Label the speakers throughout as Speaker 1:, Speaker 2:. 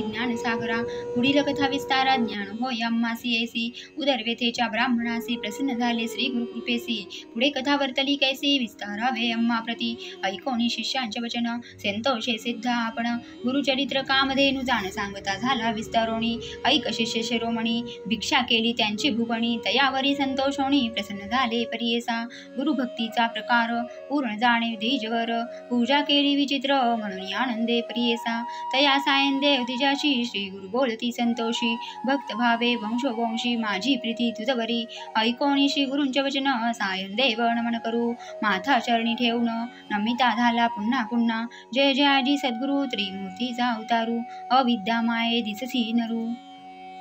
Speaker 1: ज्ञान सागरा पुढील कथा विस्तारा ज्ञान होय अम्मासी ऐसी उदरव्यथेच्या ब्राह्मणासी प्रसन्न झाले श्री गुरुकृपेसी पुढे कथा वर्तली कैसी विस्तारावे अम्मा प्रती ऐकोनी शिष्यांचे वचन संतोषे सिद्ध आपण गुरुचरित्र कामधेनु जाण सांगता झाला विस्तारोणी ऐक शिष्य शिरोमणी भिक्षा केली त्यांची भुवणी तयावरी संतोषोणी प्रसन्न झाले परियेसा गुरुभक्तीचा प्रकार पूर्ण जाणे धीजवर पूजा केली विचित्र म्हणून आनंदे प्रियेसा तया सायन देव तिच्याशी श्री गुरु बोलती संतोषी भक्त भावे वंशोवंशी माझी प्रीती तुझवरी ऐकोणी श्री गुरूंचे वचन सायन देव नमन करू माथा चरणी ठेवून नमिता झाला पुन्हा पुन्हा जय जय आजी सद्गुरु त्रिमूर्तीचा अवतारू अविद्या माये दिससी नरू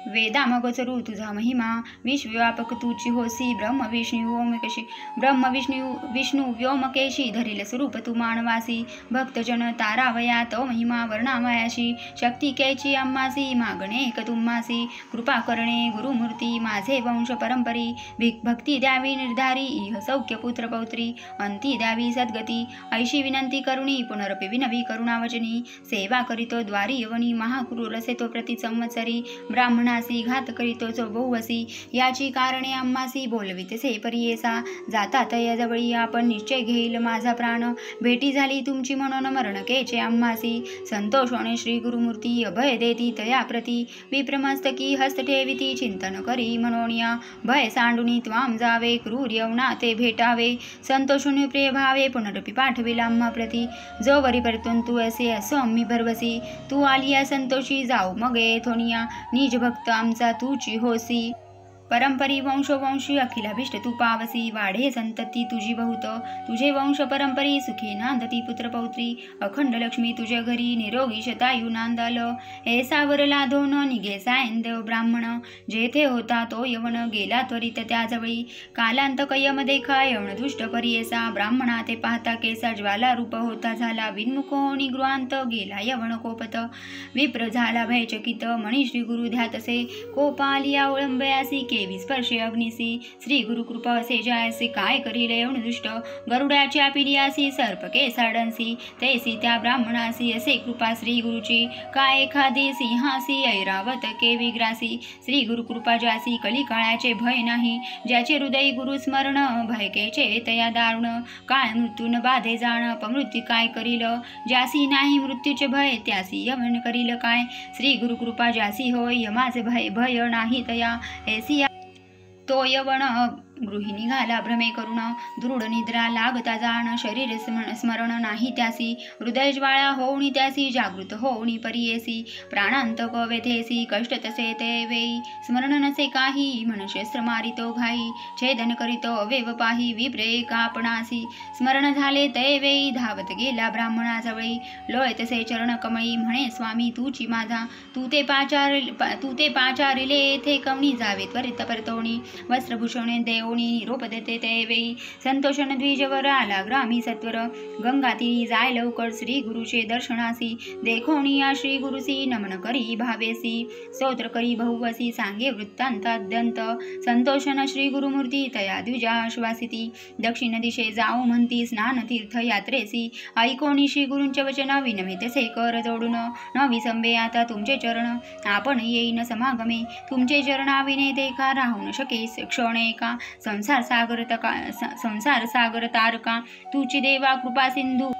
Speaker 1: वेदा मगचरू तुझा महिमा विश्वव्यापक तुची होसी ब्रह्म विष्णू व्योमकेशी धरिल स्वरूप तू मानवासी भक्तजन तारावया तो महिमा वर्णामयाशी शक्ती कैची अम्मासी मागणे एक तुम्हासी कृपा करणे गुरुमूर्ती माझे वंश परंपरी भक्ती द्यावी निर्धारी इह सौख्य पुत्र पौत्री अंती द्यावी सद्गती ऐशी विनंती करुणी पुनरपि विनवी करुणावचनी सेवा करीतो द्वारी यवनी महाक्रूर रसे तो प्रति संवत्सरी ब्राह्मणा घात करीतो जो बहुवसी याची कारणे अम्मासी बोलवितसे परियेसा जाता तयाजवळी आपण निश्चय घेईल माझा प्राण भेटी झाली तुमची म्हणून मरणकेचे अम्मासी संतोषोने श्री गुरुमूर्ती अभय देती तया प्रती विप्रमस्तकी हस्त ठेविती चिंतन करी म्हणोनिया भय सांडुनी त्वाम जावे क्रूर यवना ते भेटावे संतोषुनी प्रिय भावे पुनरपि पाठविला अम्मा प्रती जो वरी परतून तू असे असो आम्ही भरवसी तू आलिया संतोषी जाऊ मगे थोनिया निज भक्त आमचा तूची होसी परंपरी वंशोवंशी अखिलाभिष्ट तू पावसी वाढे संतती तुझी बहुत तुझे वंश परंपरी सुखी नांदती पुत्रपौत्री अखंड लक्ष्मी तुझ्या घरी निरोगी शतायू नांदाल ऐसा वरला धोन निघे सायंदेव ब्राह्मण जेथे होता तो यवन गेला त्वरित त्याजवळी कालांत कयम देखा यवन दुष्ट परियेसा ब्राह्मणा ते पाहता केसा ज्वाला रूप होता झाला विन्मुखोनी गृहांत गेला यवन कोपत विप्र झाला भयचकित मणी श्री गुरु ध्यातसे कोपालिया ओळंबयासी केवी स्पर्शे अग्निसी श्री गुरु कृपा असे जायसे काय करील एवढ दुष्ट गरुडाच्या पिलियासी सर्पके साडंसी तैसी त्या ब्राह्मणासी असे कृपा श्री गुरुची काय एखादी सिंहासी ऐरावत केवी ग्रासी श्री गुरु कृपा जासी कलिकाळाचे भय नाही ज्याचे हृदय गुरु स्मरण भयकेचे तया दारुण काय मृत्यून बाधे जाण अपमृत्यू काय करील ज्यासी नाही मृत्यूचे भय त्यासी यमन करील काय श्री गुरु कृपा जासी होय यमाचे भय नाही तया ऐसी तो यवन गृहिणी घाला भ्रमे करुण दृढ निद्रा लागता जाण शरीर स्मरण नाही त्यासी हृदय ज्वाळा होऊनी त्यासी जागृत होऊनी परियेसी प्राणांतक व्यथेसी कष्ट तसे ते वेळी स्मरण नसे काही मनुष्यस्त्र मारितो घाई छेदन करीतो अवेव पाही विप्रे कापणासी स्मरण झाले ते वेळी धावत गेला ब्राह्मणाजवळी लोळ तसे चरण कमळी म्हणे स्वामी तूची माझा तू ते पाचारिले येथे कमणी जावे त्वरित परतोणी वस्त्रभूषणे देव निरोप देते ते वेळी संतोषन द्विजवर आला ग्रामी सत्वर गंगा तीरी जाय लवकर श्री गुरुचे दर्शनासी देखोणी या श्री गुरुसी नमन करी भावेसी स्तोत्र करी बहुवसी सांगे वृत्तांताद्यंत संतोषन श्री गुरुमूर्ती तया द्विजा आश्वासिती दक्षिण दिशे जाऊ म्हणती स्नान तीर्थ यात्रेसी ऐकोणी श्री गुरूंचे वचन विनमितसे कर जोडून न विसंबे आता तुमचे चरण आपण येईन समागमे तुमचे चरणाविने देखा राहू न शके क्षणे का संसार सागर तारका तुची देवा कृपा सिंधू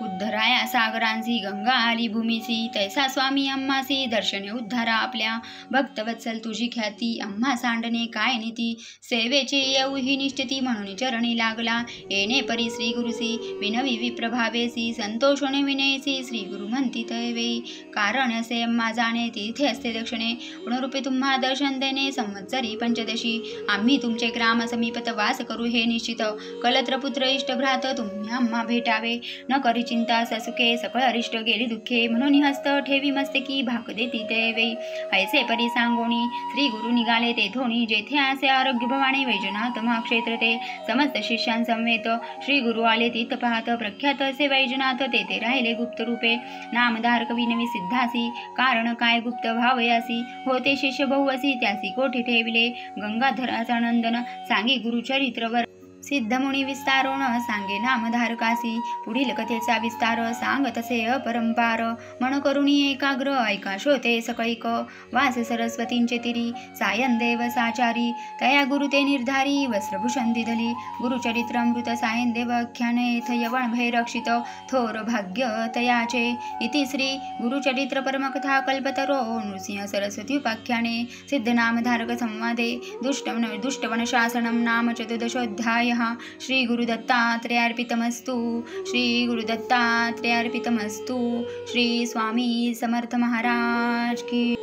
Speaker 1: उद्धराया सागरांसी गंगा आली भूमीसी तैसा स्वामी अम्मासी दर्शने उद्धारा आपल्या भक्तवत्सल तुझी ख्याती अम्मा सांडणे काय नीती सेवेचे येऊ ही निष्ठती म्हणून चरणी लागला येणे परी श्री गुरुसी विनवी विप्रभावेसी संतोषणे विनयसी श्री गुरु म्हणती तैवेई कारण असे अम्मा जाणे तिथे असते दक्षिणे पुनरूपे तुम्हा दर्शन देणे संवत्सरी पंचदशी आम्ही तुमचे ग्राम समीपत वास करू हे निश्चित कलत्रपुत्र इष्ट भ्रात तुम्ही अम्मा भेटावे न करी चिंता ससुके सकळ अरिष्ट गेली दुःखे म्हणून हस्त ठेवी मस्तकी भाक देती ते वेळी ऐसे परी सांगोणी श्री गुरु निघाले तेथोनी जेथे असे आरोग्य भवानी वैजनाथ महाक्षेत्र ते समस्त शिष्यांसमवेत श्री गुरु आले तीत पाहत प्रख्यात असे वैजनाथ तेथे राहिले गुप्त रूपे नामधारक विनवी सिद्धासी कारण काय गुप्त भावयासी होते शिष्य बहुवसी त्यासी कोठे ठेविले गंगाधराचा नंदन सांगी गुरुचरित्रवर सिद्धमुनी विस्तारोण सांगे नामधारकासी पुढील कथेचा विस्तार सांगत असे अपरंपार मन करुणी एकाग्र ऐका श्रोते सकळीक वास सरस्वतींचे तिरी सायन देव साचारी तया गुरु ते निर्धारी वस्त्रभूषण दिधली गुरुचरित्रामृत सायन देव आख्याने थयवण भैरक्षित थोर भाग्य तयाचे इति श्री गुरुचरित्र परमकथा कल्पतरो नृसिंह सरस्वती उपाख्याने सिद्धनामधारक संवादे दुष्टवन शासनम नाम चतुर्दशोऽध्यायः श्री गुरुदत्तात्रेयार्पितमस्तु श्री गुरुदत्तात्रेयार्पितमस्तु श्री स्वामी समर्थ महाराज की